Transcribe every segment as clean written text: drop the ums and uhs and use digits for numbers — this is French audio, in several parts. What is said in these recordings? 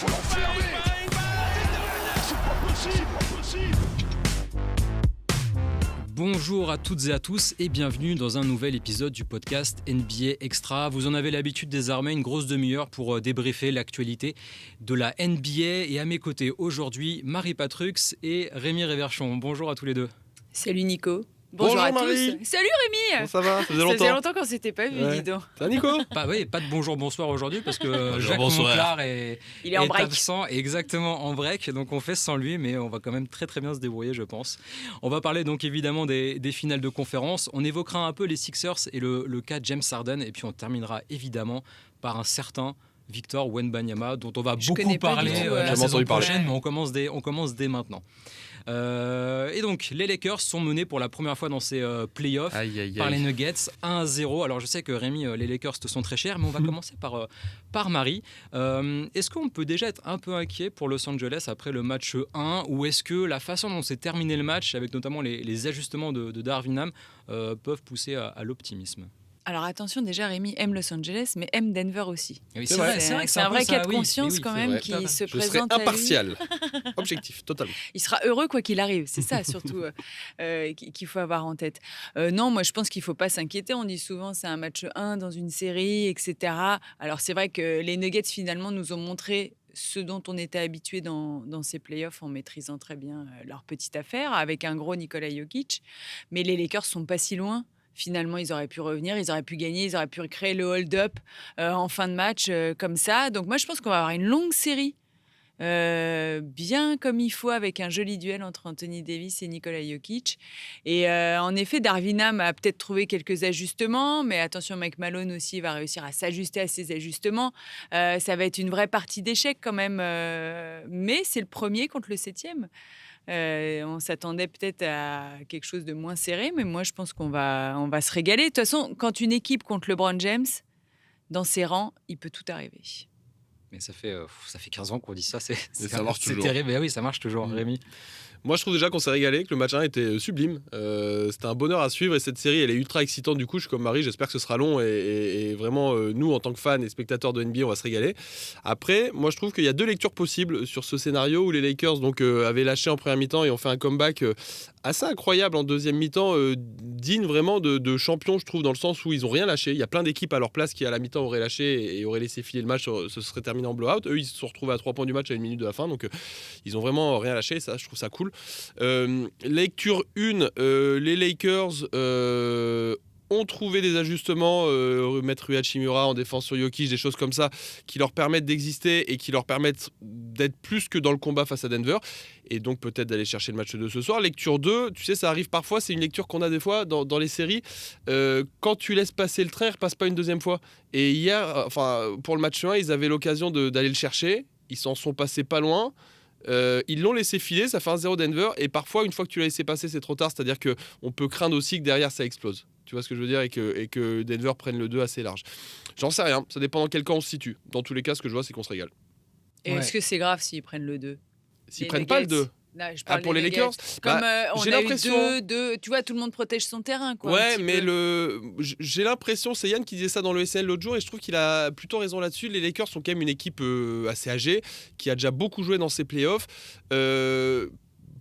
faut l'enfermer. C'est pas possible. Bonjour à toutes et à tous et bienvenue dans un nouvel épisode du podcast NBA Extra. Vous en avez l'habitude désormais, une grosse demi-heure pour débriefer l'actualité de la NBA. Et à mes côtés aujourd'hui, Marie Patrux et Rémi Réverchon. Bonjour à tous les deux. Salut Nico. Bonjour à Marie. tous. Salut Rémi. Comment ça va? Ça faisait Ça longtemps. faisait longtemps qu'on s'était pas vu, dis donc. Ça va Nico? Pas de bonjour, bonsoir aujourd'hui parce que Bonjour, Jacques bonsoir. Monclar est Il est en break. absent, exactement en break, donc on fait sans lui, mais on va quand même très très bien se débrouiller, je pense. On va parler donc évidemment des finales de conférence. On évoquera un peu les Sixers et le cas James Harden, et puis on terminera évidemment par un certain Victor Wembanyama, dont on va beaucoup connais pas parler du tout, la Jamais saison entendu parler. prochaine, mais on commence dès maintenant. Et donc, les Lakers sont menés pour la première fois dans ces playoffs par les Nuggets 1-0. Alors, je sais que Rémi, les Lakers te sont très chers, mais on va commencer par Marie. Est-ce qu'on peut déjà être un peu inquiet pour Los Angeles après le match 1, ou est-ce que la façon dont s'est terminé le match, avec notamment les ajustements de Darvin Ham, peuvent pousser à l'optimisme? Alors attention, déjà Rémi aime Los Angeles, mais aime Denver aussi. Oui, C'est vrai. C'est un vrai cas de conscience quand même vrai. qui Tout à se Je serai présente à lui. impartial. Objectif, totalement. Il sera heureux quoi qu'il arrive, c'est ça surtout qu'il faut avoir en tête. Non, moi je pense qu'il ne faut pas s'inquiéter. On dit souvent c'est un match 1 dans une série, etc. Alors c'est vrai que les Nuggets finalement nous ont montré ce dont on était habitué dans ces playoffs en maîtrisant très bien leur petite affaire avec un gros Nikola Jokic. Mais les Lakers sont pas si loin. Finalement, ils auraient pu revenir, ils auraient pu gagner, ils auraient pu créer le hold-up en fin de match comme ça. Donc moi, je pense qu'on va avoir une longue série, bien comme il faut, avec un joli duel entre Anthony Davis et Nikola Jokic. Et en effet, Darvin Ham a peut-être trouvé quelques ajustements, mais attention, Mike Malone aussi va réussir à s'ajuster à ces ajustements. Ça va être une vraie partie d'échecs quand même, mais c'est le premier contre le 7e. On s'attendait peut-être à quelque chose de moins serré, mais moi, je pense qu'on va se régaler. De toute façon, quand une équipe contre LeBron James, dans ses rangs, il peut tout arriver. Mais ça fait 15 ans qu'on dit ça, c'est ça marche toujours. terrible. Mais oui, ça marche toujours, Rémi. Moi, je trouve déjà qu'on s'est régalé, que le match 1 était sublime. C'était un bonheur à suivre et cette série, elle est ultra excitante. Du coup, je suis comme Marie, j'espère que ce sera long et vraiment, nous, en tant que fans et spectateurs de NBA, on va se régaler. Après, moi, je trouve qu'il y a deux lectures possibles sur ce scénario où les Lakers avaient lâché en première mi-temps et ont fait un comeback assez incroyable en deuxième mi-temps, digne vraiment de champion, je trouve, dans le sens où ils n'ont rien lâché. Il y a plein d'équipes à leur place qui, à la mi-temps, auraient lâché et auraient laissé filer le match. Ce serait terminé en blowout. Eux, ils se sont retrouvés à 3 points du match à 1 minute de la fin. Donc, ils n'ont vraiment rien lâché. Ça, je trouve ça cool. Lecture 1, les Lakers ont trouvé des ajustements, mettre Rui Hachimura en défense sur Jokic, des choses comme ça qui leur permettent d'exister et qui leur permettent d'être plus que dans le combat face à Denver et donc peut-être d'aller chercher le match de ce soir. Lecture 2, tu sais, ça arrive parfois, c'est une lecture qu'on a des fois dans les séries. Quand tu laisses passer le train, il ne repasse pas une deuxième fois. Et hier, pour le match 1, ils avaient l'occasion d'aller le chercher, ils s'en sont passés pas loin. Ils l'ont laissé filer, ça fait 1-0 Denver et parfois une fois que tu l'as laissé passer c'est trop tard, c'est-à-dire qu'on peut craindre aussi que derrière ça explose, tu vois ce que je veux dire, et que Denver prenne le 2 assez large. J'en sais rien, ça dépend dans quel camp on se situe. Dans tous les cas, ce que je vois, c'est qu'on se régale. Et est-ce que c'est grave s'ils prennent le 2? S'ils Les prennent pas le Nuggets. 2 Là, je parle pour des les Nuggets. Lakers, Comme on j'ai a eu l'impression- deux, tu vois, tout le monde protège son terrain, quoi. un Ouais, petit mais peu. j'ai l'impression, c'est Yann qui disait ça dans le SNL l'autre jour, et je trouve qu'il a plutôt raison là-dessus. Les Lakers sont quand même une équipe assez âgée, qui a déjà beaucoup joué dans ses playoffs.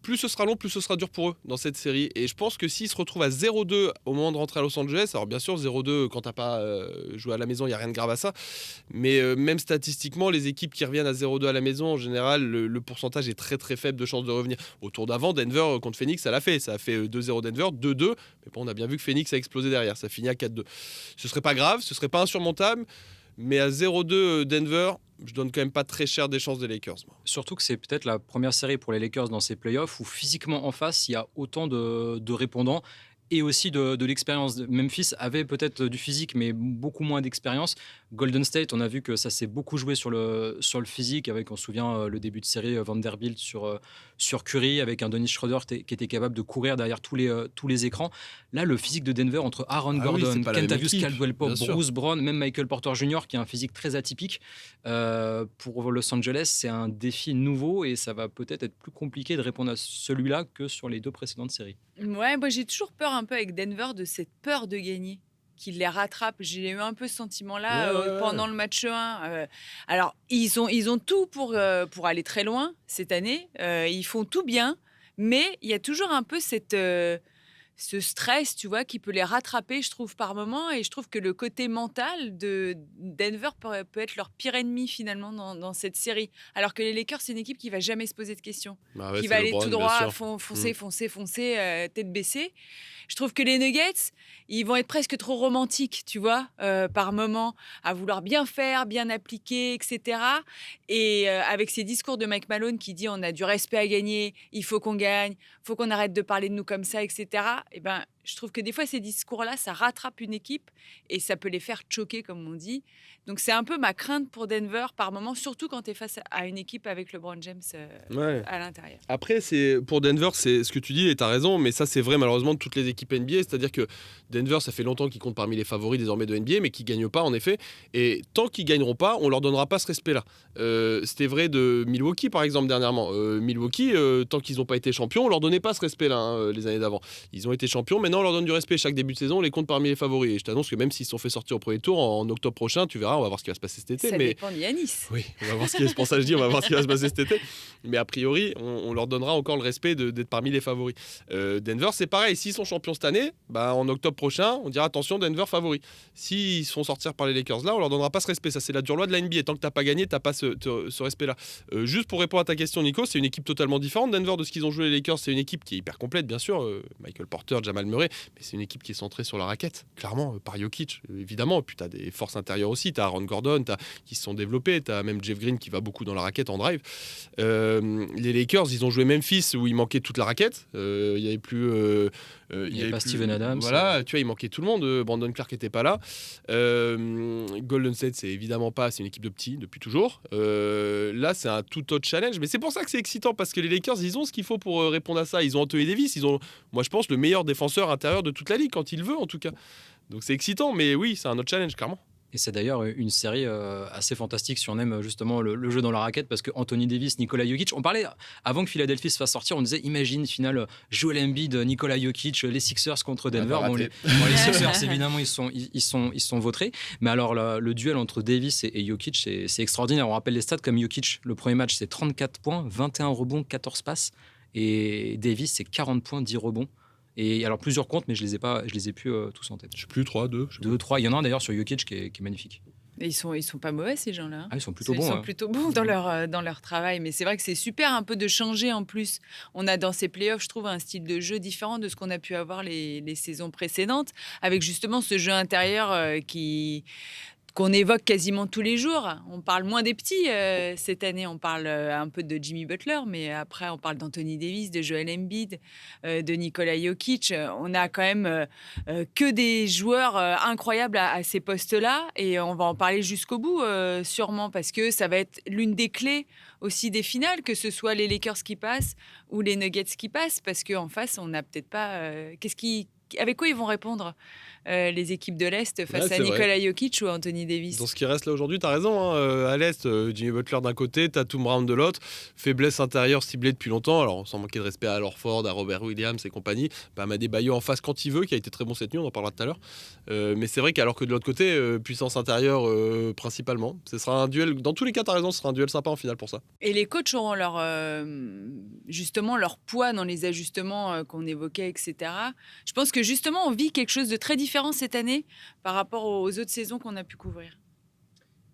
Plus ce sera long, plus ce sera dur pour eux dans cette série. Et je pense que s'ils se retrouvent à 0-2 au moment de rentrer à Los Angeles, alors bien sûr 0-2 quand t'as pas joué à la maison, il n'y a rien de grave à ça. Mais même statistiquement, les équipes qui reviennent à 0-2 à la maison, en général, le pourcentage est très très faible de chances de revenir. Au tour d'avant, Denver contre Phoenix, ça l'a fait. Ça a fait 2-0 Denver, 2-2. Mais bon, on a bien vu que Phoenix a explosé derrière. Ça finit à 4-2. Ce serait pas grave, ce serait pas insurmontable. Mais à 0-2 Denver, je donne quand même pas très cher des chances des Lakers. Moi. Surtout que c'est peut-être la première série pour les Lakers dans ces playoffs où physiquement en face, il y a autant de répondants et aussi de l'expérience. Memphis avait peut-être du physique, mais beaucoup moins d'expérience. Golden State, on a vu que ça s'est beaucoup joué sur le physique, avec, on se souvient, le début de série Vanderbilt sur Curry, avec un Dennis Schroeder qui était capable de courir derrière tous les écrans. Là, le physique de Denver, entre Aaron Gordon, c'est pas la même Kentavious équipe, Caldwell-Pope, bien sûr. Bruce Brown, même Michael Porter Jr., qui a un physique très atypique, pour Los Angeles, c'est un défi nouveau et ça va peut-être être plus compliqué de répondre à celui-là que sur les deux précédentes séries. Ouais, moi j'ai toujours peur un peu avec Denver de cette peur de gagner qu'ils les rattrapent. J'ai eu un peu ce sentiment-là Ouais. pendant le match 1. Alors, ils ont tout pour aller très loin cette année. Ils font tout bien, mais il y a toujours un peu ce stress, tu vois, qui peut les rattraper, je trouve, par moment. Et je trouve que le côté mental de Denver peut être leur pire ennemi, finalement, dans cette série. Alors que les Lakers, c'est une équipe qui va jamais se poser de questions, Bah ouais, qui c'est va aller LeBron, tout bien droit, sûr. foncer, tête baissée. Je trouve que les Nuggets, ils vont être presque trop romantiques, tu vois, par moment, à vouloir bien faire, bien appliquer, etc. Et avec ces discours de Mike Malone qui dit on a du respect à gagner, il faut qu'on gagne, il faut qu'on arrête de parler de nous comme ça, etc. Et ben, je trouve que des fois, ces discours-là, ça rattrape une équipe et ça peut les faire choquer, comme on dit. Donc, c'est un peu ma crainte pour Denver par moment, surtout quand tu es face à une équipe avec LeBron James Ouais. à l'intérieur. Après, pour Denver, c'est ce que tu dis et tu as raison, mais ça c'est vrai malheureusement de toutes les équipes NBA, c'est-à-dire que Denver, ça fait longtemps qu'ils comptent parmi les favoris désormais de NBA, mais qu'ils ne gagnent pas en effet, et tant qu'ils ne gagneront pas, on leur donnera pas ce respect-là. C'était vrai de Milwaukee par exemple dernièrement. Milwaukee, tant qu'ils n'ont pas été champions, on leur donnait pas ce respect-là les années d'avant. Ils ont été champions, maintenant on leur donne du respect. Chaque début de saison, on les compte parmi les favoris. Et je t'annonce que même s'ils se sont fait sortir au premier tour en octobre prochain, tu verras, on va voir ce qui va se passer cet été. Ça mais dépend de Yanis. oui, on va voir ce qui est, pour ça que je dis, on va voir ce qui va se passer cet été. Mais a priori, on leur donnera encore le respect d'être parmi les favoris. Denver, c'est pareil. S'ils sont champions cette année, bah, en octobre prochain, on dira attention, Denver favori. S'ils se font sortir par les Lakers là, on leur donnera pas ce respect. Ça, c'est la dure loi de la NBA. Tant que t'as pas gagné, t'as pas ce respect-là. Juste pour répondre à ta question, Nico, c'est une équipe totalement différente. Denver de ce qu'ils ont joué les Lakers, c'est une équipe qui est hyper complète, bien sûr. Michael Porter, Jamal Murray, mais c'est une équipe qui est centrée sur la raquette, clairement, par Jokic, évidemment. Puis t'as des forces intérieures aussi. T'as Aaron Gordon, qui se sont développés. T'as même Jeff Green qui va beaucoup dans la raquette en drive. Les Lakers, ils ont joué Memphis où il manquait toute la raquette. Il y avait plus. Il y avait pas Steven Adams. Voilà, tu vois, il manquait tout le monde. Brandon Clark n'était pas là. Golden State, c'est évidemment pas. C'est une équipe de petits depuis toujours. Là, c'est un tout autre challenge. Mais c'est pour ça que c'est excitant parce que les Lakers, ils ont ce qu'il faut pour répondre à ça. Ils ont Anthony Davis. Ils ont, moi, je pense, le meilleur défenseur intérieur de toute la ligue quand il veut, en tout cas. Donc c'est excitant, mais oui, c'est un autre challenge, clairement. Et c'est d'ailleurs une série assez fantastique si on aime justement le jeu dans la raquette parce que Anthony Davis, Nikola Jokic, on parlait avant que Philadelphie se fasse sortir, on disait imagine finale Joel Embiid, Nikola Jokic, les Sixers contre Denver. Ah, Bon, les Sixers évidemment ils sont vautrés, mais alors le duel entre Davis et Jokic c'est extraordinaire. On rappelle les stats comme Jokic, le premier match c'est 34 points, 21 rebonds, 14 passes et Davis c'est 40 points, 10 rebonds. Et alors plusieurs comptes, mais je les ai plus tous en tête. Je sais plus, 3, 2. 2, 3. Il y en a un d'ailleurs sur Jokic qui est magnifique. Et ils sont pas mauvais, ces gens-là. Ah, ils sont plutôt bons. Ils sont hein. plutôt bons dans leur travail. Mais c'est vrai que c'est super un peu de changer en plus. On a dans ces playoffs, je trouve, un style de jeu différent de ce qu'on a pu avoir les saisons précédentes, avec justement ce jeu intérieur qu'on évoque quasiment tous les jours. On parle moins des petits cette année, on parle un peu de Jimmy Butler, mais après on parle d'Anthony Davis, de Joel Embiid, de Nikola Jokic. On a quand même que des joueurs incroyables à ces postes-là et on va en parler jusqu'au bout sûrement parce que ça va être l'une des clés aussi des finales, que ce soit les Lakers qui passent ou les Nuggets qui passent, parce qu'en face on n'a peut-être pas... avec quoi ils vont répondre les équipes de l'Est face Ouais, à c'est Nikola Jokic ou Anthony Davis? Dans ce qui reste là aujourd'hui, t'as raison. À l'Est, Jimmy Butler d'un côté, Tatum Brown de l'autre. Faiblesse intérieure ciblée depuis longtemps. Alors, sans manquer de respect à Al Horford, à Robert Williams et compagnie. Amadé Bayo en face quand il veut, qui a été très bon cette nuit, on en parlera tout à l'heure. Mais c'est vrai qu'alors que de l'autre côté, puissance intérieure principalement. Ce sera un duel, dans tous les cas, t'as raison, ce sera un duel sympa en finale pour ça. Et les coachs auront justement leur poids dans les ajustements qu'on évoquait, etc. Je pense que justement, on vit quelque chose de très différent cette année par rapport aux autres saisons qu'on a pu couvrir.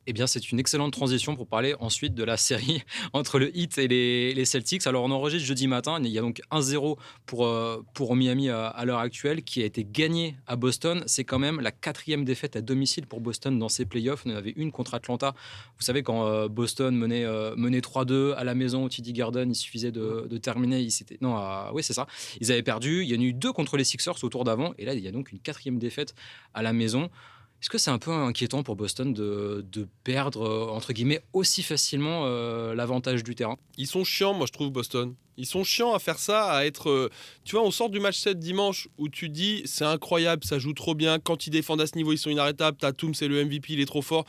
Eh bien, c'est une excellente transition pour parler ensuite de la série entre le Heat et les Celtics. Alors, on enregistre jeudi matin. Il y a donc 1-0 pour Miami à l'heure actuelle, qui a été gagné à Boston. C'est quand même la 4e défaite à domicile pour Boston dans ces playoffs. On en avait une contre Atlanta. Vous savez, quand Boston menait 3-2 à la maison au TD Garden, il suffisait de terminer. Oui, c'est ça. Ils avaient perdu. Il y en a eu 2 contre les Sixers au tour d'avant. Et là, il y a donc une 4e défaite à la maison. Est-ce que c'est un peu inquiétant pour Boston de perdre, entre guillemets, aussi facilement l'avantage du terrain? Ils sont chiants, moi je trouve, Boston. Ils sont chiants à faire ça, à être... tu vois, on sort du match 7 dimanche où tu dis c'est incroyable, ça joue trop bien. Quand ils défendent à ce niveau, ils sont inarrêtables. Tatum, c'est le MVP, il est trop fort.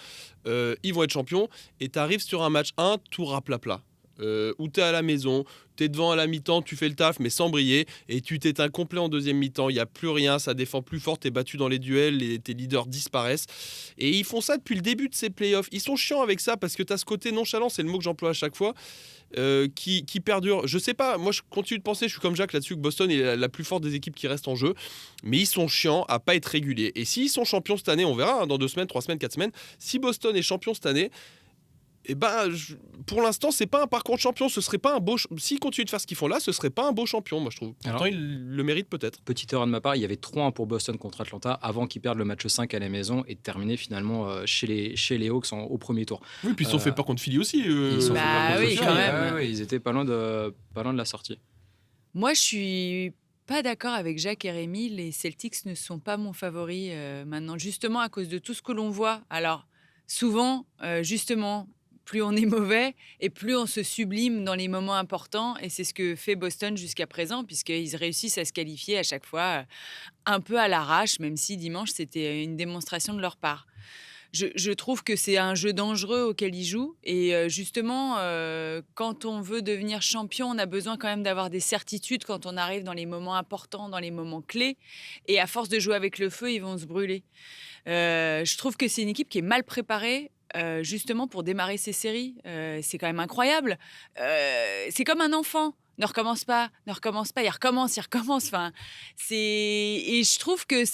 Ils vont être champions. Et tu arrives sur un match 1, tout raplapla. où tu es à la maison, tu es devant à la mi-temps, tu fais le taf, mais sans briller, et tu t'éteins complet en deuxième mi-temps, il n'y a plus rien, ça défend plus fort, tu es battu dans les duels, tes leaders disparaissent. Et ils font ça depuis le début de ces playoffs. Ils sont chiants avec ça, parce que tu as ce côté nonchalant, c'est le mot que j'emploie à chaque fois, qui perdure. Je sais pas, moi je continue de penser, je suis comme Jacques là-dessus, que Boston est la plus forte des équipes qui restent en jeu, mais ils sont chiants à pas être réguliers. Et s'ils sont champions cette année, on verra, hein, dans 2 semaines, 3 semaines, 4 semaines, si Boston est champion cette année, et pour l'instant, c'est pas un parcours de champion. Ce serait pas un beau. S'ils continuent de faire ce qu'ils font là, ce serait pas un beau champion, moi je trouve. Pourtant, Alors, ils le méritent peut-être. Petite erreur de ma part, il y avait 3-1 pour Boston contre Atlanta avant qu'ils perdent le match 5 à la maison et de terminer finalement chez les Hawks au premier tour. Oui, puis ils se sont fait peur contre Philly aussi. Ils sont Bah fait peur contre oui, Philly. quand même. Ouais, ils étaient pas loin de la sortie. Moi, je suis pas d'accord avec Jacques et Rémi. Les Celtics ne sont pas mon favori maintenant, justement à cause de tout ce que l'on voit. Alors, souvent, justement, plus on est mauvais et plus on se sublime dans les moments importants. Et c'est ce que fait Boston jusqu'à présent, puisqu'ils réussissent à se qualifier à chaque fois un peu à l'arrache, même si dimanche, c'était une démonstration de leur part. Je trouve que c'est un jeu dangereux auquel ils jouent. Et justement, quand on veut devenir champion, on a besoin quand même d'avoir des certitudes quand on arrive dans les moments importants, dans les moments clés. Et à force de jouer avec le feu, ils vont se brûler. Je trouve que c'est une équipe qui est mal préparée. Justement pour démarrer ces séries, c'est quand même incroyable. C'est comme un enfant. Ne recommence pas, il recommence. Enfin, et je trouve que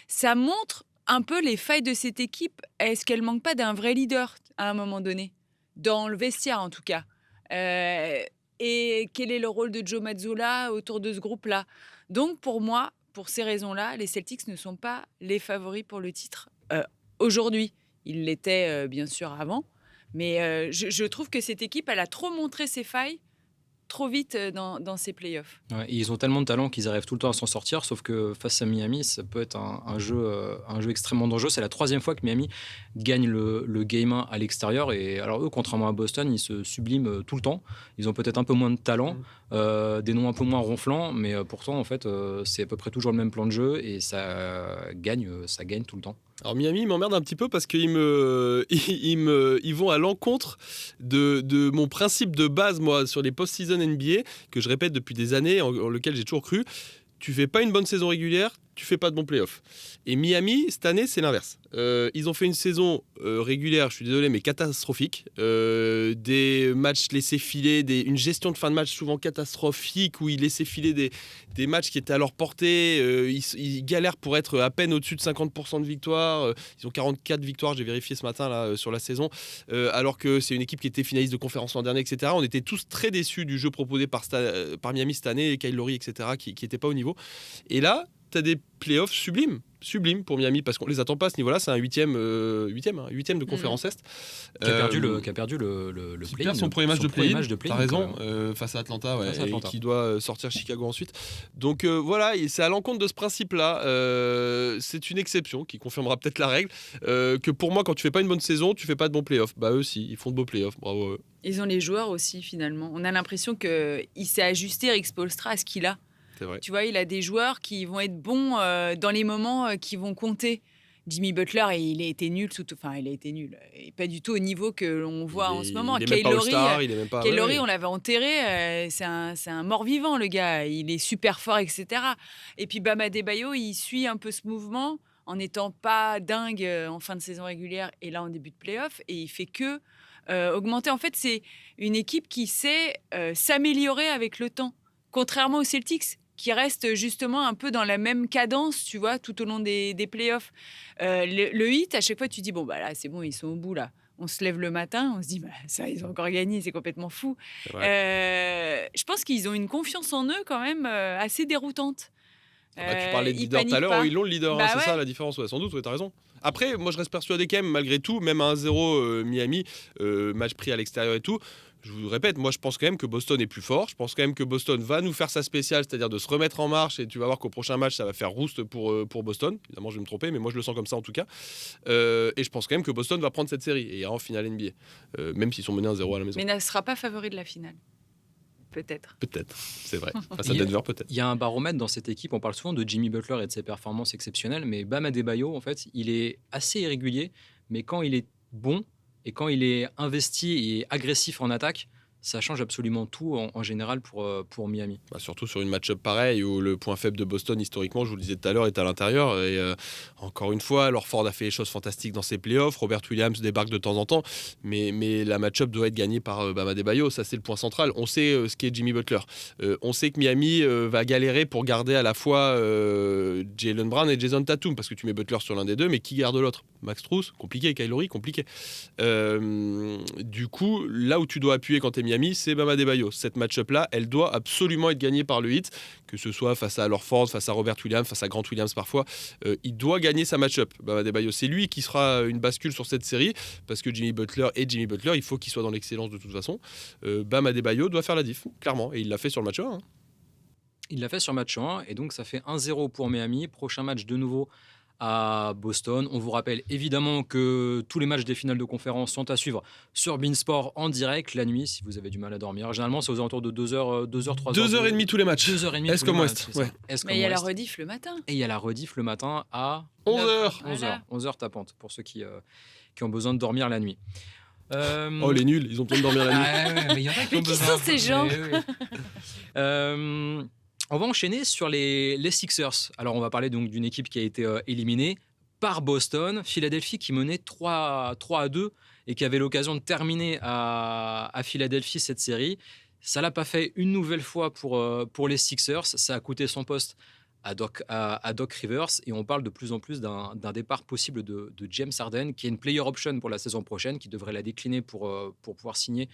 ça montre un peu les failles de cette équipe. Est-ce qu'elle manque pas d'un vrai leader à un moment donné, dans le vestiaire en tout cas? Et quel est le rôle de Joe Mazzulla autour de ce groupe-là? Donc pour moi, pour ces raisons-là, les Celtics ne sont pas les favoris pour le titre aujourd'hui. Ils l'étaient bien sûr avant, mais je trouve que cette équipe, elle a trop montré ses failles trop vite dans ses playoffs. Ouais, et ils ont tellement de talent qu'ils arrivent tout le temps à s'en sortir, sauf que face à Miami, ça peut être un jeu extrêmement dangereux. C'est la 3e fois que Miami gagne le Game 1 à l'extérieur. Et alors eux, contrairement à Boston, ils se subliment tout le temps. Ils ont peut-être un peu moins de talent, des noms un peu moins ronflants, mais pourtant, en fait, c'est à peu près toujours le même plan de jeu et ça gagne tout le temps. Alors Miami m'emmerde un petit peu parce qu'ils ils vont à l'encontre de mon principe de base, moi, sur les post-season NBA, que je répète depuis des années, en lequel j'ai toujours cru. Tu fais pas une bonne saison régulière, tu fais pas de bons playoffs. Et Miami, cette année, c'est l'inverse. Ils ont fait une saison régulière, je suis désolé, mais catastrophique. Des matchs laissés filer, une gestion de fin de match souvent catastrophique, où ils laissaient filer des matchs qui étaient à leur portée. Ils galèrent pour être à peine au-dessus de 50% de victoires. Ils ont 44 victoires, j'ai vérifié ce matin là, sur la saison. Alors que c'est une équipe qui était finaliste de conférence l'an dernier, etc. On était tous très déçus du jeu proposé par Miami cette année, Kyle Lowry, etc., qui n'était pas au niveau. Et là, tu as des playoffs sublimes pour Miami, parce qu'on les attend pas à ce niveau-là. C'est un huitième de conférence Est. Qui a perdu le Qui play-in. perd son premier match de play-in. T'as raison, quand même. face à Atlanta, ouais, Face à Atlanta. et qui doit sortir Chicago ensuite. Donc voilà, et c'est à l'encontre de ce principe-là. C'est une exception qui confirmera peut-être la règle. Que pour moi, quand tu fais pas une bonne saison, tu fais pas de bons playoffs. Bah eux aussi, ils font de beaux playoffs. Bravo à eux. Ils ont les joueurs aussi, finalement. On a l'impression qu'il s'est ajusté, Rick Spoelstra, à ce qu'il a. C'est vrai. Tu vois, il a des joueurs qui vont être bons dans les moments qui vont compter. Jimmy Butler, il a été nul. Il a été nul. Et pas du tout au niveau que l'on voit en ce moment. Il est même pas All-Star, il est même pas... Kyle Lowry, ouais. on l'avait enterré. C'est un mort-vivant, le gars. Il est super fort, etc. Et puis Bam Adebayo, il suit un peu ce mouvement en n'étant pas dingue en fin de saison régulière et là en début de play-off. Et il fait que augmenter. En fait, c'est une équipe qui sait s'améliorer avec le temps. Contrairement aux Celtics, qui restent justement un peu dans la même cadence, tu vois, tout au long des playoffs. Le Heat, à chaque fois, tu dis, bon, bah là, c'est bon, ils sont au bout, là. On se lève le matin, on se dit, bah, ça, ils ont encore gagné, c'est complètement fou. Je pense qu'ils ont une confiance en eux, quand même, assez déroutante. Tu parlais de leader tout à l'heure, ils l'ont le leader, Bah c'est ouais. ça la différence, ouais, sans doute, ouais, t'as raison. Après, moi je reste persuadé quand même, malgré tout, même à 1-0 Miami, match pris à l'extérieur et tout, je vous répète, moi je pense quand même que Boston est plus fort, je pense quand même que Boston va nous faire sa spéciale, c'est-à-dire de se remettre en marche, et tu vas voir qu'au prochain match ça va faire rouste pour Boston, évidemment je vais me tromper, mais moi je le sens comme ça en tout cas, et je pense quand même que Boston va prendre cette série et ira en finale NBA, même s'ils sont menés 1-0 à la maison. Mais ne sera pas favori de la finale. Peut-être. Peut-être, c'est vrai, face à Denver peut-être. Il y a un baromètre dans cette équipe. On parle souvent de Jimmy Butler et de ses performances exceptionnelles, mais Bam Adebayo, en fait, il est assez irrégulier, mais quand il est bon et quand il est investi et agressif en attaque, ça change absolument tout en général pour Miami. Bah, surtout sur une match-up pareil où le point faible de Boston, historiquement, je vous le disais tout à l'heure, est à l'intérieur. Et encore une fois, alors Ford a fait les choses fantastiques dans ses playoffs. Robert Williams débarque de temps en temps. Mais la match-up doit être gagnée par Bam Adebayo. Ça, c'est le point central. On sait ce qu'est Jimmy Butler. On sait que Miami va galérer pour garder à la fois Jaylen Brown et Jason Tatum. Parce que tu mets Butler sur l'un des deux, mais qui garde l'autre? Max Strus, compliqué. Kyle Lowry, compliqué. Du coup, là où tu dois appuyer quand tu es Miami, c'est Bam Adebayo. Cette match-up-là, elle doit absolument être gagnée par le Heat, que ce soit face à Ford, face à Robert Williams, face à Grant Williams parfois. Il doit gagner sa match-up. Bam Adebayo, c'est lui qui sera une bascule sur cette série, parce que Jimmy Butler, il faut qu'il soit dans l'excellence de toute façon. Bam Adebayo doit faire la diff, clairement, et il l'a fait sur le match 1. Hein. Il l'a fait sur match 1 et donc ça fait 1-0 pour Miami. Prochain match de nouveau à Boston. On vous rappelle évidemment que tous les matchs des finales de conférence sont à suivre sur Beansport en direct la nuit si vous avez du mal à dormir. Généralement, c'est aux alentours de 2h, 3h. 2h30 tous les matchs. 2h30 Est comme Ouest. Ouais. Mais il y a la rediff le matin. Et il y a la rediff le matin à 11h. 11h tapante pour ceux qui ont besoin de dormir la nuit. Oh, les nuls, ils ont besoin de dormir la nuit. Mais il y en a qui Mais ont qui besoin. sont ces gens? On va enchaîner sur les Sixers. Alors, on va parler donc d'une équipe qui a été éliminée par Boston. Philadelphie qui menait 3-2 et qui avait l'occasion de terminer à Philadelphie cette série. Ça l'a pas fait une nouvelle fois pour les Sixers. Ça a coûté son poste à Doc Rivers et on parle de plus en plus d'un départ possible de James Harden qui est une player option pour la saison prochaine, qui devrait la décliner pour pouvoir signer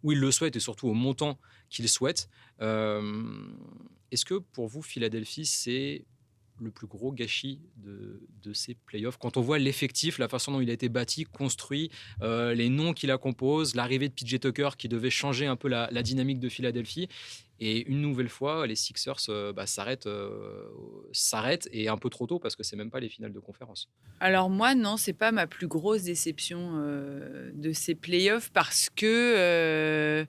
où il le souhaite et surtout au montant qu'il souhaite. Est-ce que pour vous, Philadelphie, c'est le plus gros gâchis de ces playoffs? Quand on voit l'effectif, la façon dont il a été bâti, construit, les noms qui la composent, l'arrivée de PJ Tucker qui devait changer un peu la dynamique de Philadelphie. Et une nouvelle fois, les Sixers s'arrêtent et un peu trop tôt parce que c'est même pas les finales de conférence. Alors moi, non, c'est pas ma plus grosse déception de ces playoffs parce que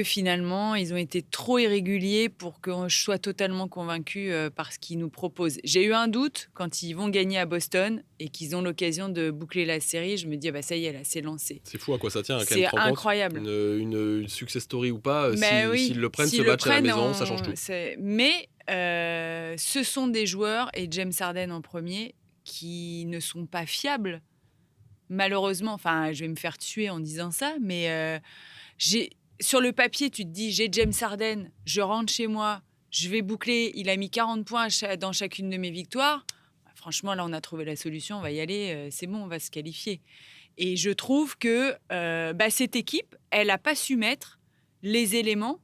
finalement, ils ont été trop irréguliers pour que je sois totalement convaincue par ce qu'ils nous proposent. J'ai eu un doute quand ils vont gagner à Boston et qu'ils ont l'occasion de boucler la série. Je me dis, ça y est, là, c'est lancé. C'est fou à quoi ça tient. Quand C'est même, incroyable. Une success story ou pas, Oui, s'ils le prennent, s'ils ce le match à la prennent, maison, ça change tout. Mais ce sont des joueurs, et James Harden en premier, qui ne sont pas fiables. Malheureusement, enfin, je vais me faire tuer en disant ça, mais sur le papier, tu te dis, j'ai James Harden, je rentre chez moi, je vais boucler, il a mis 40 points dans chacune de mes victoires. Franchement, là, on a trouvé la solution, on va y aller, c'est bon, on va se qualifier. Et je trouve que cette équipe, elle n'a pas su mettre les éléments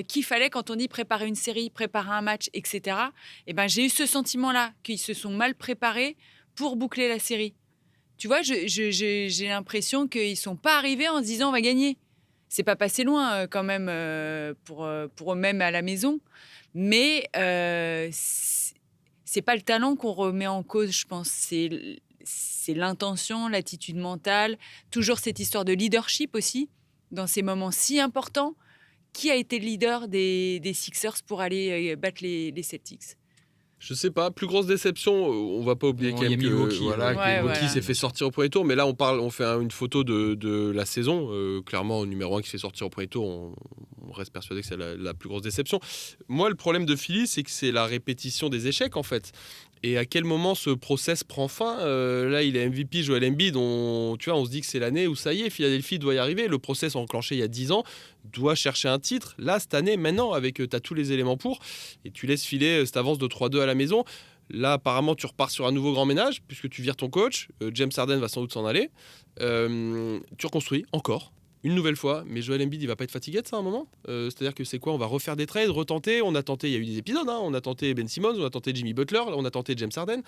qu'il fallait quand on dit préparer une série, préparer un match, etc. Et j'ai eu ce sentiment-là, qu'ils se sont mal préparés pour boucler la série. Tu vois, j'ai l'impression qu'ils ne sont pas arrivés en se disant on va gagner. C'est pas passé loin quand même pour eux-mêmes à la maison, mais c'est pas le talent qu'on remet en cause, je pense. C'est l'intention, l'attitude mentale, toujours cette histoire de leadership aussi, dans ces moments si importants. Qui a été le leader des Sixers pour aller battre les Celtics? Je sais pas, plus grosse déception, on va pas oublier quand même que Milwaukee s'est fait sortir au premier tour, mais là on fait une photo de la saison, clairement numéro 1 qui se fait sortir au premier tour, on reste persuadé que c'est la plus grosse déception. Moi le problème de Philly c'est que c'est la répétition des échecs en fait. Et à quel moment ce process prend fin? Là, il est MVP, Joel Embiid, on se dit que c'est l'année où ça y est, Philadelphie doit y arriver. Le process enclenché il y a 10 ans doit chercher un titre. Là, cette année, maintenant, tu as tous les éléments pour, et tu laisses filer cette avance de 3-2 à la maison. Là, apparemment, tu repars sur un nouveau grand ménage, puisque tu vires ton coach. James Harden va sans doute s'en aller. Tu reconstruis encore. Une nouvelle fois, mais Joel Embiid, il va pas être fatigué de ça à un moment. C'est-à-dire que c'est quoi? On va refaire des trades, retenter. On a tenté, il y a eu des épisodes, on a tenté Ben Simmons, on a tenté Jimmy Butler, on a tenté James Harden.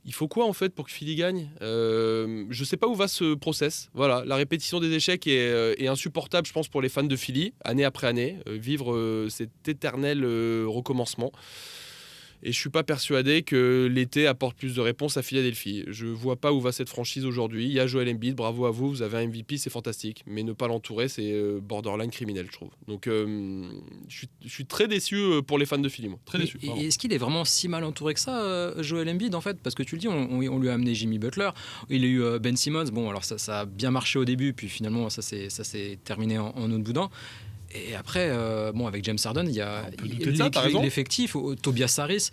Il faut quoi en fait pour que Philly gagne? Je sais pas où va ce process. Voilà, la répétition des échecs est insupportable, je pense, pour les fans de Philly, année après année, vivre cet éternel recommencement. Et je suis pas persuadé que l'été apporte plus de réponses à Philadelphie. Je vois pas où va cette franchise aujourd'hui. Il y a Joel Embiid, bravo à vous, vous avez un MVP, c'est fantastique. Mais ne pas l'entourer, c'est borderline criminel, je trouve. Donc je suis très déçu pour les fans de Philly, moi. Très déçu. Et vraiment. est-ce qu'il est vraiment si mal entouré que ça, Joel Embiid, en fait? Parce que tu le dis, on lui a amené Jimmy Butler, il a eu Ben Simmons. Bon, alors ça a bien marché au début, puis finalement, ça s'est terminé en autre boudin. Et après, avec James Harden, il y a On peut douter de ça, t'as raison. l'effectif, Tobias Harris,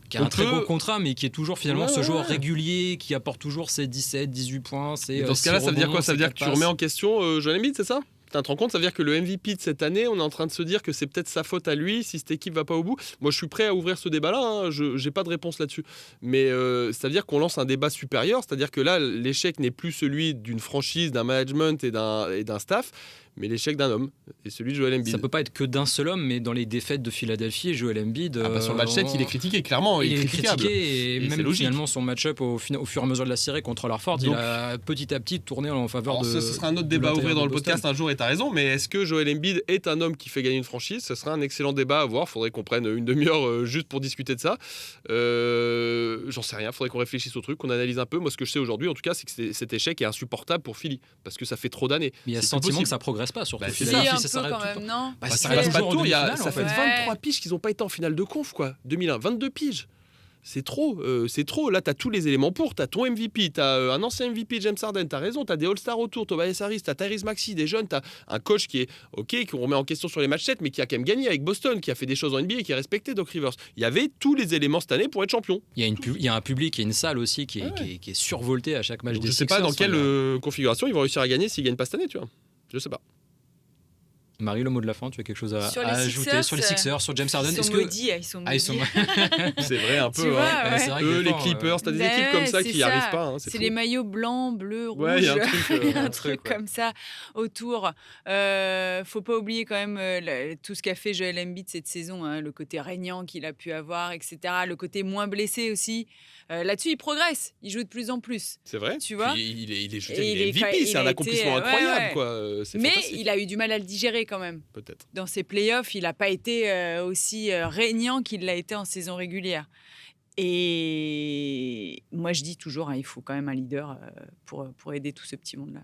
qui a On un très peut- gros contrat, mais qui est toujours finalement ce Ouais, joueur ouais. régulier, qui apporte toujours ses 17, 18 points. Et dans ce cas-là, ça veut dire quoi? Ça veut dire que tu remets en question Joel Embiid, c'est ça? Tu te rends compte, ça veut dire que le MVP de cette année, on est en train de se dire que c'est peut-être sa faute à lui si cette équipe va pas au bout. Moi, je suis prêt à ouvrir ce débat-là, hein. Je n'ai pas de réponse là-dessus. Mais ça veut dire qu'on lance un débat supérieur, c'est-à-dire que là, l'échec n'est plus celui d'une franchise, d'un management et d'un staff, mais l'échec d'un homme, et celui de Joel Embiid. Ça peut pas être que d'un seul homme, mais dans les défaites de Philadelphie, Joel Embiid. Sur le match 7, il est critiqué, clairement. Il est critiquable. critiqué, et Et c'est même logique. finalement son match-up au fur et à mesure de la série contre Larford, Donc- il a petit à petit tourné en faveur Alors, de. ce sera un autre de débat à l'intérieur ouvrir dans de le Boston. podcast un jour, et t'as raison, mais est-ce que Joel Embiid est un homme qui fait gagner une franchise? Ce sera un excellent débat à voir. Faudrait qu'on prenne une demi-heure juste pour discuter de ça. J'en sais rien, faudrait qu'on réfléchisse au truc, qu'on analyse un peu. Moi, ce que je sais aujourd'hui, en tout cas, c'est que cet échec est insupportable pour Philly, parce que ça fait trop d'années. Mais il y a C'est ce sentiment plus que ça progresse pas, surtout. Bah, c'est Si, ça. un Philadelphie, peu s'arrête quand tout le même, temps. non Bah, Ça ça passe reste pas de toujours tour, en demi-finale, ça en fait fait. 23 piges qu'ils n'ont pas été en finale de conf, quoi. 2001, 22 piges. C'est trop, c'est trop. Là, t'as tous les éléments pour. T'as ton MVP, t'as un ancien MVP, James Harden, t'as raison, t'as des All-Stars autour, Tobias Harris, t'as Tyrese Maxey, des jeunes, t'as un coach qui est OK, qu'on remet en question sur les matchs 7, mais qui a quand même gagné avec Boston, qui a fait des choses en NBA et qui a respecté Doc Rivers. Il y avait tous les éléments cette année pour être champion. Il y a un public et une salle aussi qui est survoltée à chaque match Donc, des je sais pas Sixers. dans quelle Enfin, configuration ils vont réussir à gagner s'ils gagnent pas cette année, tu vois. Je sais pas. Marie, le mot de la fin, tu as quelque chose à Sur les ajouter Sixers, sur les Sixers, sur James Harden? Ils sont maudits, ils sont Ah, ils sont. maudits. C'est vrai un peu. Tu vois, hein. ouais. C'est vrai que Eux, des les fois, Clippers, t'as des Ouais, équipes comme ça c'est qui n'y ça. arrivent pas. Hein, C'est fou. les maillots blancs, bleus, rouges. Ouais, il y a un truc, Il y a un un truc truc, ouais. comme ça autour. Faut pas oublier quand même tout ce qu'a fait Joel Embiid cette saison, hein, le côté régnant qu'il a pu avoir, etc. Le côté moins blessé aussi. Là-dessus, il progresse. Il joue de plus en plus. C'est vrai. Tu vois. Puis il est, Et il est MVP, c'est un accomplissement incroyable, ouais. quoi. C'est Mais fantastique. il a eu du mal à le digérer quand même. Peut-être. Dans ses playoffs, il n'a pas été aussi régnant qu'il l'a été en saison régulière. Et moi, je dis toujours, hein, il faut quand même un leader pour aider tout ce petit monde-là.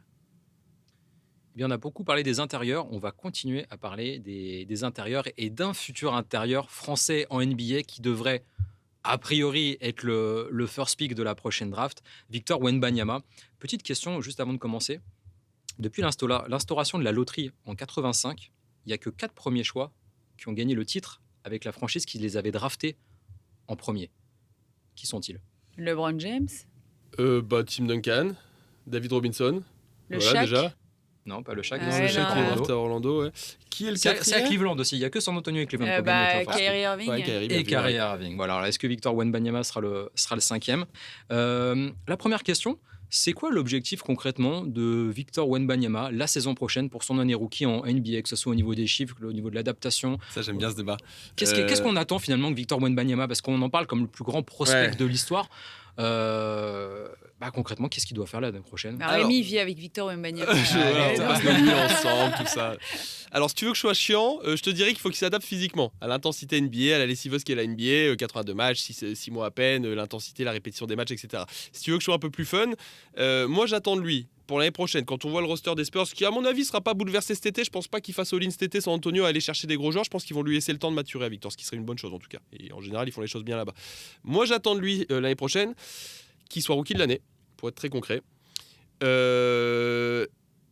Eh bien, on a beaucoup parlé des intérieurs. On va continuer à parler des intérieurs et d'un futur intérieur français en NBA qui devrait, a priori, être le first pick de la prochaine draft, Victor Wembanyama. Petite question juste avant de commencer. Depuis l'instauration de la loterie en 85, il n'y a que 4 premiers choix qui ont gagné le titre avec la franchise qui les avait draftés en premier. Qui sont-ils? LeBron James, Tim Duncan, David Robinson. le voilà, Shaq. déjà. Non, pas le Shaq. Ah non, ouais, le Shaq non. qui est Qui est Orlando. drafté à Orlando, ouais. Qui est le C'est à quatrième? Cleveland aussi. Il n'y a que San Antonio et Cleveland qui ont gagné le first pick. Kyrie Irving. Ouais, Kyrie, bien Et vu, Kyrie ouais. Irving. Voilà. Alors, est-ce que Victor Wembanyama sera le cinquième? La première question, c'est quoi l'objectif concrètement de Victor Wembanyama la saison prochaine pour son année rookie en NBA, que ce soit au niveau des chiffres, au niveau de l'adaptation? Ça, j'aime bien ce débat. Qu'est-ce qu'on attend finalement de Victor Wembanyama? Parce qu'on en parle comme le plus grand prospect Ouais. de l'histoire. Concrètement, qu'est-ce qu'il doit faire l'année prochaine? Alors, Rémi vit avec Victor Wembanyama. On passe nos nuits ensemble, tout ça. Alors, si tu veux que je sois chiant, je te dirais qu'il faut qu'il s'adapte physiquement à l'intensité NBA, à la lessiveuse qu'est la NBA, 82 matchs, 6 mois à peine, l'intensité, la répétition des matchs, etc. Si tu veux que je sois un peu plus fun, moi j'attends de lui pour l'année prochaine, quand on voit le roster des Spurs, qui à mon avis sera pas bouleversé cet été, je pense pas qu'il fasse all-in cet été San Antonio à aller chercher des gros joueurs, je pense qu'ils vont lui laisser le temps de maturer à Victor, ce qui serait une bonne chose en tout cas. Et en général, ils font les choses bien là-bas. Moi j'attends de lui l'année prochaine qu'il soit rookie de l'année, pour être très concret.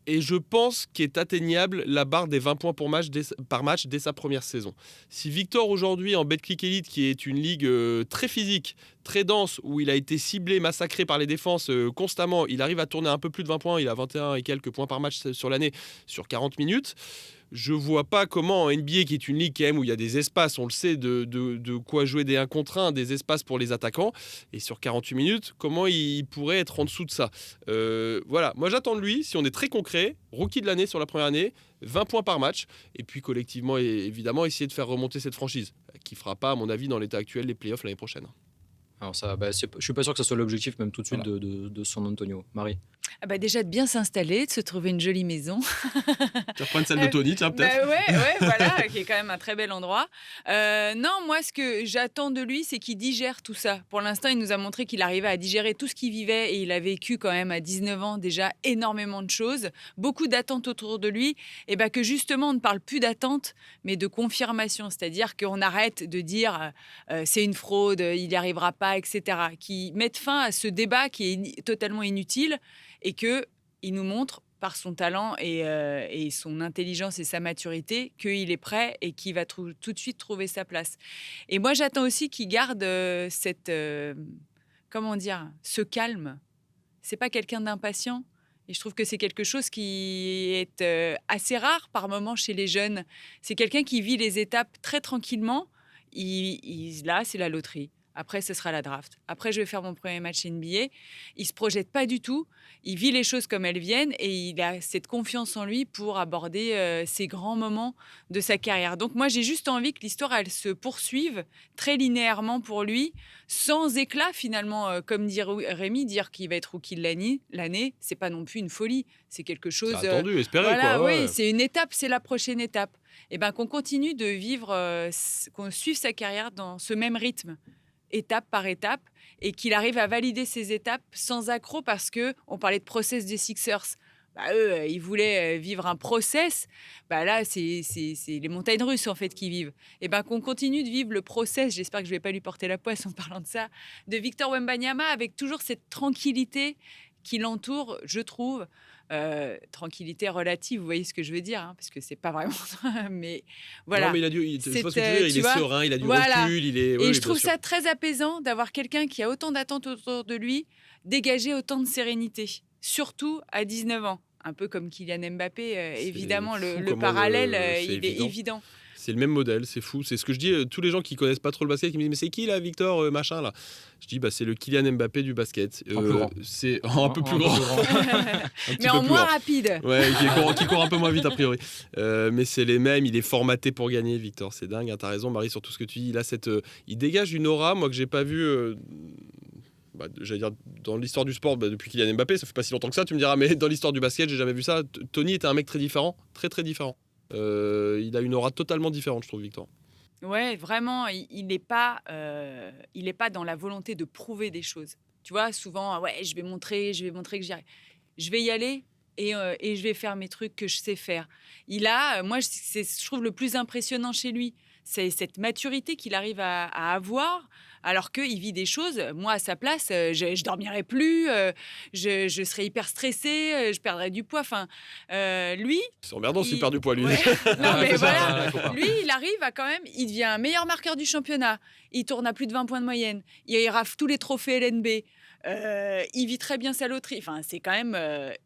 Et je pense qu'est atteignable la barre des 20 points par match dès sa première saison. Si Victor aujourd'hui en Betclic Elite, qui est une ligue très physique, très dense, où il a été ciblé, massacré par les défenses constamment, il arrive à tourner un peu plus de 20 points, il a 21 et quelques points par match sur l'année, sur 40 minutes. Je vois pas comment en NBA, qui est une ligue quand même où il y a des espaces, on le sait, de quoi jouer des 1 contre 1, des espaces pour les attaquants, et sur 48 minutes, comment il pourrait être en dessous de ça. Voilà, moi j'attends de lui, si on est très concret, rookie de l'année sur la première année, 20 points par match, et puis collectivement, évidemment, essayer de faire remonter cette franchise, qui fera pas, à mon avis, dans l'état actuel, les playoffs l'année prochaine. Alors ça, je suis pas sûr que ce soit l'objectif même tout de suite de San Antonio. Marie? Ah bah déjà de bien s'installer, de se trouver une jolie maison. Tu reprends une celle de Tony, tiens, peut-être. Bah ouais, voilà, qui est quand même un très bel endroit. Non, moi, ce que j'attends de lui, c'est qu'il digère tout ça. Pour l'instant, il nous a montré qu'il arrivait à digérer tout ce qu'il vivait et il a vécu quand même à 19 ans déjà énormément de choses, beaucoup d'attentes autour de lui, et bah que justement, on ne parle plus d'attentes, mais de confirmation. C'est-à-dire qu'on arrête de dire c'est une fraude, il n'y arrivera pas, etc. Qui mettent fin à ce débat qui est totalement inutile et qu'il nous montre par son talent et son intelligence et sa maturité, qu'il est prêt et qu'il va tout de suite trouver sa place. Et moi, j'attends aussi qu'il garde comment dire, ce calme. C'est pas quelqu'un d'impatient. Et je trouve que c'est quelque chose qui est assez rare par moment chez les jeunes. C'est quelqu'un qui vit les étapes très tranquillement. Là, c'est la loterie. Après, ce sera la draft. Après, je vais faire mon premier match NBA. Il se projette pas du tout. Il vit les choses comme elles viennent et il a cette confiance en lui pour aborder ces grands moments de sa carrière. Donc moi, j'ai juste envie que l'histoire, elle se poursuive très linéairement pour lui, sans éclat finalement. Comme dit Rémi, dire qu'il va être rookie de l'année, c'est pas non plus une folie. C'est quelque chose. C'est attendu, espéré, Voilà, quoi. Ouais. oui, c'est une étape, c'est la prochaine étape. Et ben qu'on continue de vivre, qu'on suive sa carrière dans ce même rythme, étape par étape, et qu'il arrive à valider ces étapes sans accroc, parce que on parlait de process des Sixers. Bah, eux, ils voulaient vivre un process. Bah, là, c'est les montagnes russes en fait qui vivent. Et ben qu'on continue de vivre le process. J'espère que je vais pas lui porter la poisse en parlant de ça, de Victor Wembanyama, avec toujours cette tranquillité qui l'entoure, je trouve. Tranquillité relative, vous voyez ce que je veux dire, hein, parce que c'est pas vraiment mais voilà. Non, mais je vois ce que tu veux dire, il tu est vois, serein, il a du voilà. recul, il est. Et Oui, je trouve bien sûr. ça très apaisant d'avoir quelqu'un qui a autant d'attentes autour de lui, dégager autant de sérénité, surtout à 19 ans. Un peu comme Kylian Mbappé, évidemment, fou le comment parallèle, c'est il est évident. évident. C'est le même modèle, c'est fou. C'est ce que je dis, tous les gens qui connaissent pas trop le basket, qui me disent mais c'est qui là, Victor, machin là. Je dis bah c'est le Kylian Mbappé du basket. En plus grand. C'est un peu plus grand. Un petit Mais peu en plus moins grand. rapide. Ouais, qui court un peu moins vite a priori. Mais c'est les mêmes, il est formaté pour gagner, Victor. C'est dingue, hein, t'as raison, Marie, sur tout ce que tu dis. Il dégage une aura, moi, que j'ai pas vue. J'allais dire dans l'histoire du sport depuis Kylian Mbappé, ça fait pas si longtemps que ça, tu me diras, mais dans l'histoire du basket, j'ai jamais vu ça. Tony était un mec très différent, très très différent. Il a une aura totalement différente, je trouve, Victor. Ouais, vraiment, il n'est pas, dans la volonté de prouver des choses. Tu vois, souvent, ouais, je vais montrer que j'y arrive. Je vais y aller et je vais faire mes trucs que je sais faire. Moi, je trouve le plus impressionnant chez lui, c'est cette maturité qu'il arrive à avoir, alors qu'il vit des choses. Moi, à sa place, je dormirais plus, je serais hyper stressée, je perdrais du poids. Enfin, lui, C'est emmerdant s'il perd du poids, lui. Ouais. Non, mais c'est ça, voilà. faut pas. Lui, il arrive à quand même, il devient un meilleur marqueur du championnat. Il tourne à plus de 20 points de moyenne. Il rafle tous les trophées LNB. Il vit très bien sa loterie. Enfin, c'est quand même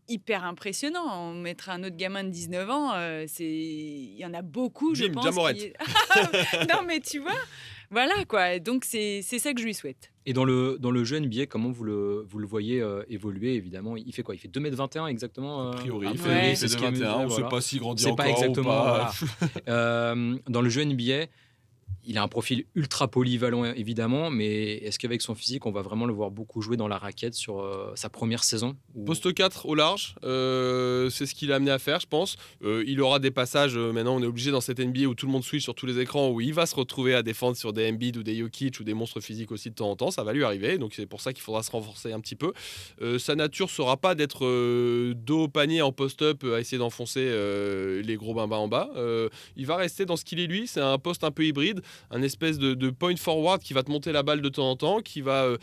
hyper impressionnant. On mettrait un autre gamin de 19 ans. Il y en a beaucoup, je Bim, pense. Jamorette. Non, mais tu vois, voilà quoi. Donc, c'est ça que je lui souhaite. Et dans le jeu NBA, comment vous le voyez évoluer, évidemment? Il fait quoi? Il fait 2,21 m exactement A priori, a il priori, Ouais. fait c'est ce qui est 21, on voilà. sait pas s'il grandit C'est encore pas exactement. ou pas. Voilà. Dans le jeu NBA, il a un profil ultra polyvalent, évidemment, mais est-ce qu'avec son physique, on va vraiment le voir beaucoup jouer dans la raquette sur sa première saison ou... Poste 4 au large, c'est ce qu'il a amené à faire, je pense. Il aura des passages, maintenant on est obligé dans cette NBA où tout le monde switch sur tous les écrans, où il va se retrouver à défendre sur des Embiid ou des Jokic ou des monstres physiques aussi de temps en temps, ça va lui arriver, donc c'est pour ça qu'il faudra se renforcer un petit peu. Sa nature sera pas d'être dos au panier en post-up à essayer d'enfoncer les gros bambins en bas. Il va rester dans ce qu'il est lui, c'est un poste un peu hybride, un espèce de point forward qui va te monter la balle de temps en temps, qui va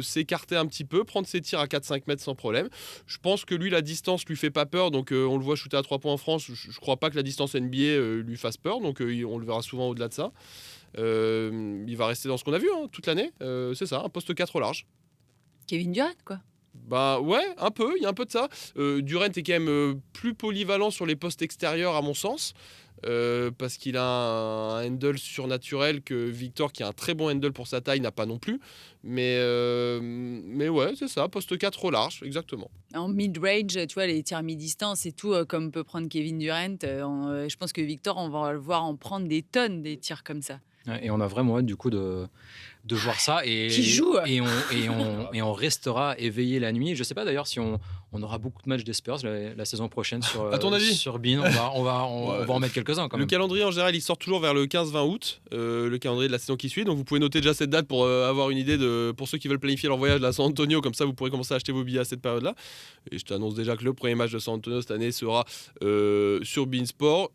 s'écarter un petit peu, prendre ses tirs à 4-5 mètres sans problème. Je pense que lui, la distance lui fait pas peur, donc on le voit shooter à 3 points en France. Je crois pas que la distance NBA lui fasse peur, donc on le verra souvent au-delà de ça. Il va rester dans ce qu'on a vu toute l'année, c'est ça, un poste 4 au large. Kevin Durant, quoi. Bah ouais, un peu, il y a un peu de ça. Durant est quand même plus polyvalent sur les postes extérieurs à mon sens. Parce qu'il a un handle surnaturel que Victor, qui a un très bon handle pour sa taille, n'a pas non plus. Mais ouais, c'est ça, poste 4 au large, exactement. En mid-range, tu vois, les tirs mi-distance et tout, comme peut prendre Kevin Durant, je pense que Victor, on va le voir en prendre des tonnes, des tirs comme ça. Ouais, et on a vraiment hâte du coup de voir ça. Et, Qui joue et on restera éveillé la nuit. Je sais pas d'ailleurs si on aura beaucoup de matchs des Spurs la saison prochaine sur, À ton avis sur Bein. On va en mettre quelques-uns quand Le même. calendrier en général il sort toujours vers le 15-20 août, le calendrier de la saison qui suit, donc vous pouvez noter déjà cette date pour avoir une idée pour ceux qui veulent planifier leur voyage à San Antonio, comme ça vous pourrez commencer à acheter vos billets à cette période là. Et je t'annonce déjà que le premier match de San Antonio cette année sera sur Bein Sport.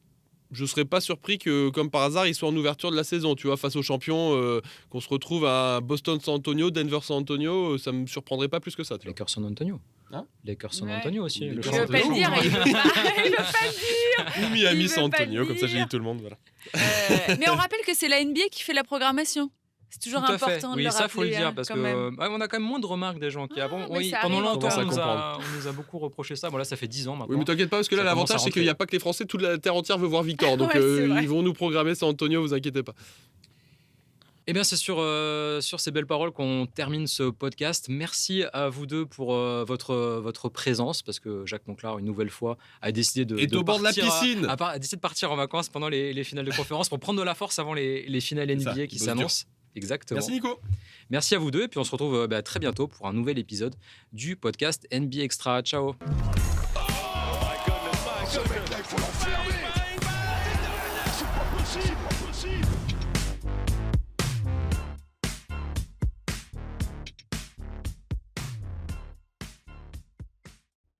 Je serais pas surpris que, comme par hasard, il soit en ouverture de la saison, tu vois, face aux champions, qu'on se retrouve à Boston-San Antonio, Denver-San Antonio, ça me surprendrait pas plus que ça. Tu vois. Lakers-San Antonio. Hein Lakers-San Ouais. Antonio aussi. Il le veut Il champion. veut pas le dire, il veut pas le dire. Ou Miami Il veut San pas le Antonio, comme ça j'ai dire. dit tout le monde. Voilà. Mais on rappelle que c'est la NBA qui fait la programmation. C'est toujours Tout à fait. important de Oui, le ça faut le rappeler, dire hein, parce quand que même. on a quand même moins de remarques des gens qui avant. mais Oui, ça pendant arrive longtemps, encore. on nous a beaucoup reproché ça. Bon là, ça fait 10 ans maintenant. Oui, mais t'inquiète pas, parce que là, Ça commence l'avantage, à c'est qu'il n'y a pas que les Français, toute la terre entière veut voir Victor. Donc, Ouais, c'est vrai. ils vont nous programmer San Antonio, vous inquiétez pas. Eh bien, c'est sur ces belles paroles qu'on termine ce podcast. Merci à vous deux pour votre présence, parce que Jacques Monclar, une nouvelle fois, a décidé de Et au bord de la partir piscine. a décidé de partir en vacances pendant les finales de conférence pour prendre de la force avant les finales NBA Ça, qui bosse s'annoncent. Exactement. Merci Nico. Merci à vous deux, et puis on se retrouve très bientôt pour un nouvel épisode du podcast NBA Extra. Ciao. Ce mec-là, il faut l'enfermer.